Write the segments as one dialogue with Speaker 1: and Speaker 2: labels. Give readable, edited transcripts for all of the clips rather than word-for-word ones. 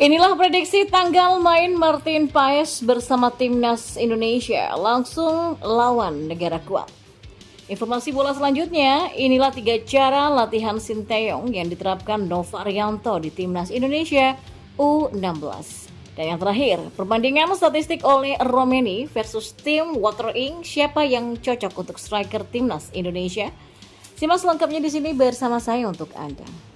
Speaker 1: Inilah prediksi tanggal main Martin Paes bersama Timnas Indonesia langsung lawan negara kuat. Informasi bola selanjutnya, inilah 3 cara latihan Sinteyong yang diterapkan Nova Arianto di Timnas Indonesia U16. Dan yang terakhir, perbandingan statistik oleh Romeni versus tim Water Ink, siapa yang cocok untuk striker Timnas Indonesia? Simak selengkapnya di sini bersama saya untuk Anda.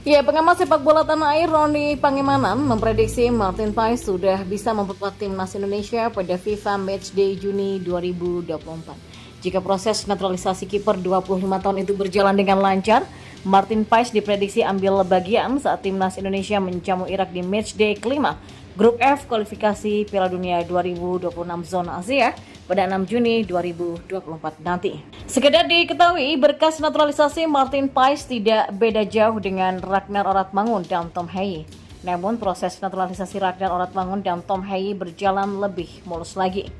Speaker 1: Ya, pengamat sepak bola tanah air Roni Pangemanan memprediksi Martin Paes sudah bisa memperkuat timnas Indonesia pada FIFA Matchday Juni 2024. Jika proses naturalisasi kiper 25 tahun itu berjalan dengan lancar, Martin Paes diprediksi ambil bagian saat timnas Indonesia menjamu Irak di Matchday kelima Grup F kualifikasi Piala Dunia 2026 zona Asia pada 6 Juni 2024 nanti. Sekedar diketahui, berkas naturalisasi Martin Paes tidak beda jauh dengan Ragnar Oratmangun dan Tom Heyi. Namun proses naturalisasi Ragnar Oratmangun dan Tom Heyi berjalan lebih mulus lagi.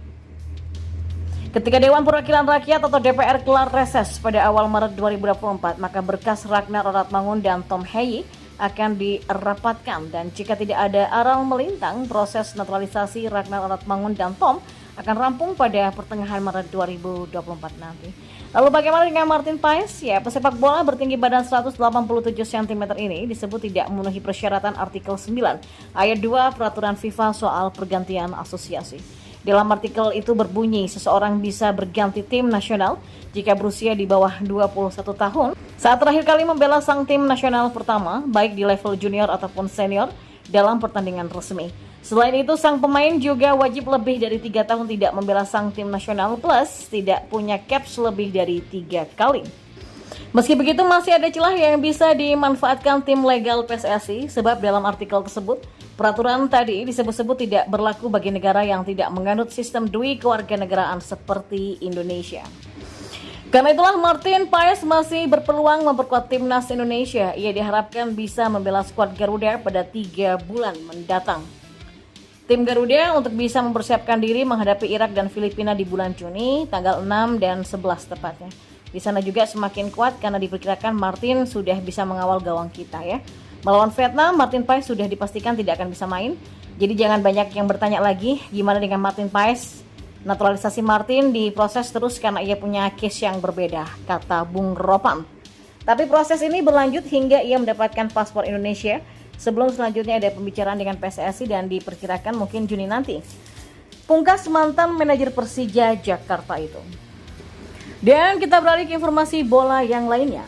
Speaker 1: Ketika Dewan Perwakilan Rakyat atau DPR kelar reses pada awal Maret 2024, maka berkas Ragnar Oratmangun dan Tom Heyi akan dirapatkan, dan jika tidak ada aral melintang, proses naturalisasi Ragnar Oratmangun dan Tom akan rampung pada pertengahan Maret 2024 nanti. Lalu bagaimana dengan Martin Paes? Ya, pesepak bola bertinggi badan 187 cm ini disebut tidak memenuhi persyaratan artikel 9 ayat 2 peraturan FIFA soal pergantian asosiasi. Dalam artikel itu berbunyi, seseorang bisa berganti tim nasional jika berusia di bawah 21 tahun saat terakhir kali membela sang tim nasional pertama, baik di level junior ataupun senior dalam pertandingan resmi. Selain itu, sang pemain juga wajib lebih dari 3 tahun tidak membela sang tim nasional plus tidak punya caps lebih dari 3 kali. Meski begitu, masih ada celah yang bisa dimanfaatkan tim legal PSSI sebab dalam artikel tersebut, peraturan tadi disebut-sebut tidak berlaku bagi negara yang tidak menganut sistem dui kewarganegaraan seperti Indonesia. Karena itulah Martin Paes masih berpeluang memperkuat timnas Indonesia. Ia diharapkan bisa membela skuad Garuda pada 3 bulan mendatang. Tim Garuda untuk bisa mempersiapkan diri menghadapi Irak dan Filipina di bulan Juni, tanggal 6 dan 11 tepatnya. Di sana juga semakin kuat karena diperkirakan Martin sudah bisa mengawal gawang kita ya. Melawan Vietnam, Martin Paes sudah dipastikan tidak akan bisa main. Jadi jangan banyak yang bertanya lagi gimana dengan Martin Paes. Naturalisasi Martin diproses terus karena ia punya case yang berbeda, kata Bung Ropan. Tapi proses ini berlanjut hingga ia mendapatkan paspor Indonesia. Sebelum selanjutnya ada pembicaraan dengan PSSI dan diperkirakan mungkin Juni nanti. Pungkas mantan manajer Persija Jakarta itu. Dan kita beralih ke informasi bola yang lainnya.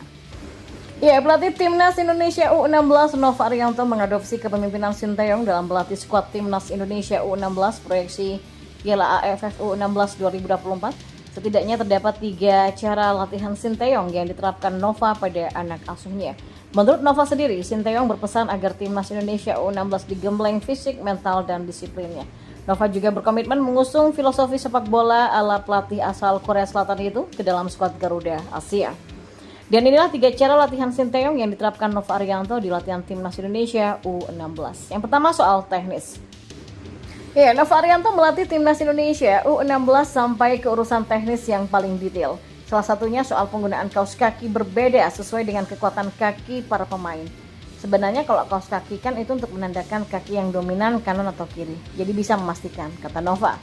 Speaker 1: Ya, pelatih Timnas Indonesia U16 Nova Arianto mengadopsi kepemimpinan Sinteyong dalam melatih skuad Timnas Indonesia U16 proyeksi Piala AFF U16 2024. Setidaknya terdapat 3 cara latihan Sinteyong yang diterapkan Nova pada anak asuhnya. Menurut Nova sendiri, Sinteyong berpesan agar Timnas Indonesia U16 digembleng fisik, mental, dan disiplinnya. Nova juga berkomitmen mengusung filosofi sepak bola ala pelatih asal Korea Selatan itu ke dalam skuad Garuda Asia. Dan inilah 3 cara latihan Sinteyong yang diterapkan Nova Arianto di latihan Timnas Indonesia U16. Yang pertama soal teknis. Ya, Nova Arianto melatih Timnas Indonesia U16 sampai ke urusan teknis yang paling detail. Salah satunya soal penggunaan kaos kaki berbeda sesuai dengan kekuatan kaki para pemain. Sebenarnya kalau kaos kaki kan itu untuk menandakan kaki yang dominan kanan atau kiri. Jadi bisa memastikan, kata Nova.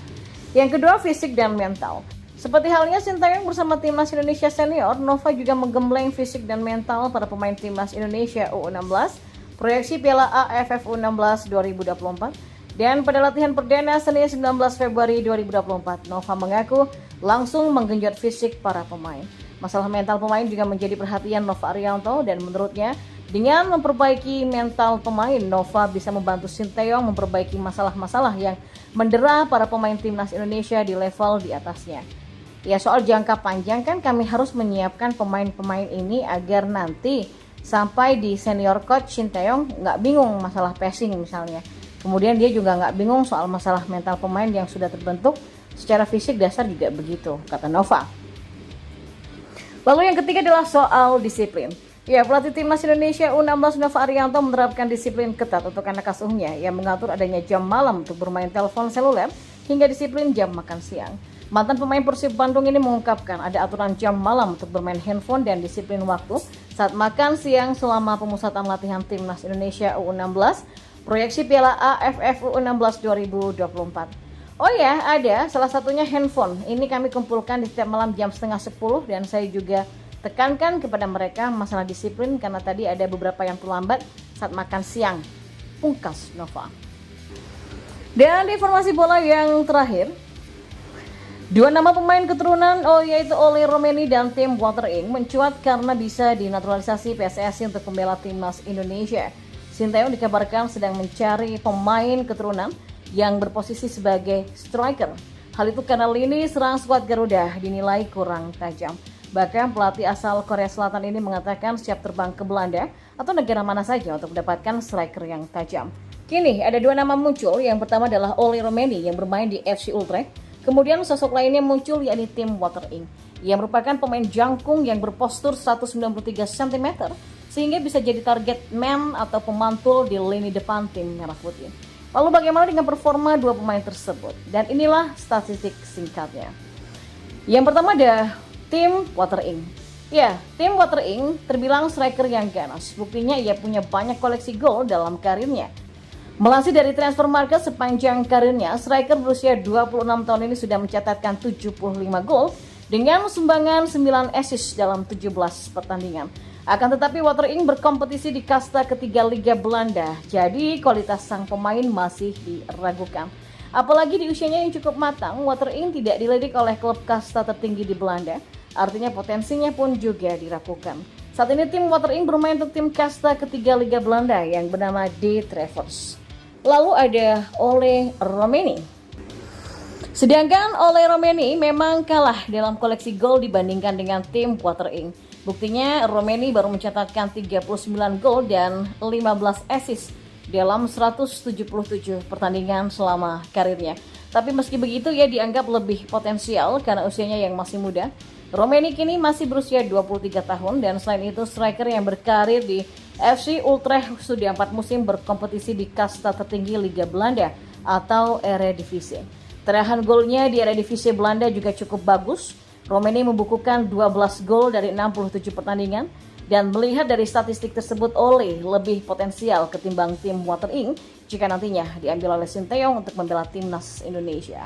Speaker 1: Yang kedua, fisik dan mental. Seperti halnya Sinteyong bersama Timnas Indonesia Senior, Nova juga menggembleng fisik dan mental para pemain Timnas Indonesia U16, proyeksi Piala AFF U16 2024, dan pada latihan perdana Senin 19 Februari 2024, Nova mengaku langsung menggenjot fisik para pemain. Masalah mental pemain juga menjadi perhatian Nova Arianto dan menurutnya, dengan memperbaiki mental pemain, Nova bisa membantu Sinteyong memperbaiki masalah-masalah yang mendera para pemain Timnas Indonesia di level di atasnya. Ya, soal jangka panjang kan kami harus menyiapkan pemain-pemain ini agar nanti sampai di senior coach Sinteyong nggak bingung masalah passing misalnya. Kemudian dia juga nggak bingung soal masalah mental pemain yang sudah terbentuk secara fisik dasar juga begitu, kata Nova. Lalu yang ketiga adalah soal disiplin. Ya, pelatih Timnas Indonesia U16 Nova Arianto menerapkan disiplin ketat untuk anak asuhnya yang mengatur adanya jam malam untuk bermain telepon seluler hingga disiplin jam makan siang. Mantan pemain Persib Bandung ini mengungkapkan ada aturan jam malam untuk bermain handphone dan disiplin waktu saat makan siang selama pemusatan latihan Timnas Indonesia U16 proyeksi Piala AFF U16 2024. Oh ya, ada salah satunya handphone. Ini kami kumpulkan di setiap malam jam 9:30 dan saya juga tekankan kepada mereka masalah disiplin karena tadi ada beberapa yang terlambat saat makan siang. Pungkas Nova. Dan di informasi bola yang terakhir, dua nama pemain keturunan yaitu Oli Romeni dan Tim Walter Ing mencuat karena bisa dinaturalisasi PSSI untuk membela timnas Indonesia. Sinteyong dikabarkan sedang mencari pemain keturunan yang berposisi sebagai striker. Hal itu karena lini serang skuad Garuda dinilai kurang tajam. Bahkan pelatih asal Korea Selatan ini mengatakan siap terbang ke Belanda atau negara mana saja untuk mendapatkan striker yang tajam. Kini ada dua nama muncul, yang pertama adalah Oli Romeni yang bermain di FC Utrecht. Kemudian sosok lainnya muncul yakni Tim Walter Ing yang merupakan pemain jangkung yang berpostur 193 cm sehingga bisa jadi target man atau pemantul di lini depan tim Merah Putih. Lalu bagaimana dengan performa dua pemain tersebut? Dan inilah statistik singkatnya. Yang pertama ada Tim Walter Ing. Ya, Tim Walter Ing terbilang striker yang ganas. Buktinya ia punya banyak koleksi gol dalam karirnya. Melansir dari Transfermarkt, sepanjang karirnya, striker berusia 26 tahun ini sudah mencatatkan 75 gol dengan sumbangan 9 assist dalam 17 pertandingan. Akan tetapi Walter Ing berkompetisi di kasta ketiga Liga Belanda, jadi kualitas sang pemain masih diragukan. Apalagi di usianya yang cukup matang, Walter Ing tidak dilirik oleh klub kasta tertinggi di Belanda, artinya potensinya pun juga diragukan. Saat ini tim Walter Ing bermain untuk tim kasta ketiga Liga Belanda yang bernama De Travers. Lalu ada Oli Romeni. Sedangkan Oli Romeni memang kalah dalam koleksi gol dibandingkan dengan tim Walter Ing. Buktinya Romeni baru mencatatkan 39 gol dan 15 assist dalam 177 pertandingan selama karirnya. Tapi meski begitu ia dianggap lebih potensial karena usianya yang masih muda. Romeni kini masih berusia 23 tahun dan selain itu striker yang berkarir di FC Utrecht sudah 4 musim berkompetisi di kasta tertinggi Liga Belanda atau Eredivisie. Terahan golnya di Eredivisie Belanda juga cukup bagus. Romeni membukukan 12 gol dari 67 pertandingan dan melihat dari statistik tersebut Oli lebih potensial ketimbang tim Walter Ing jika nantinya diambil oleh Sinteyong untuk membela timnas Indonesia.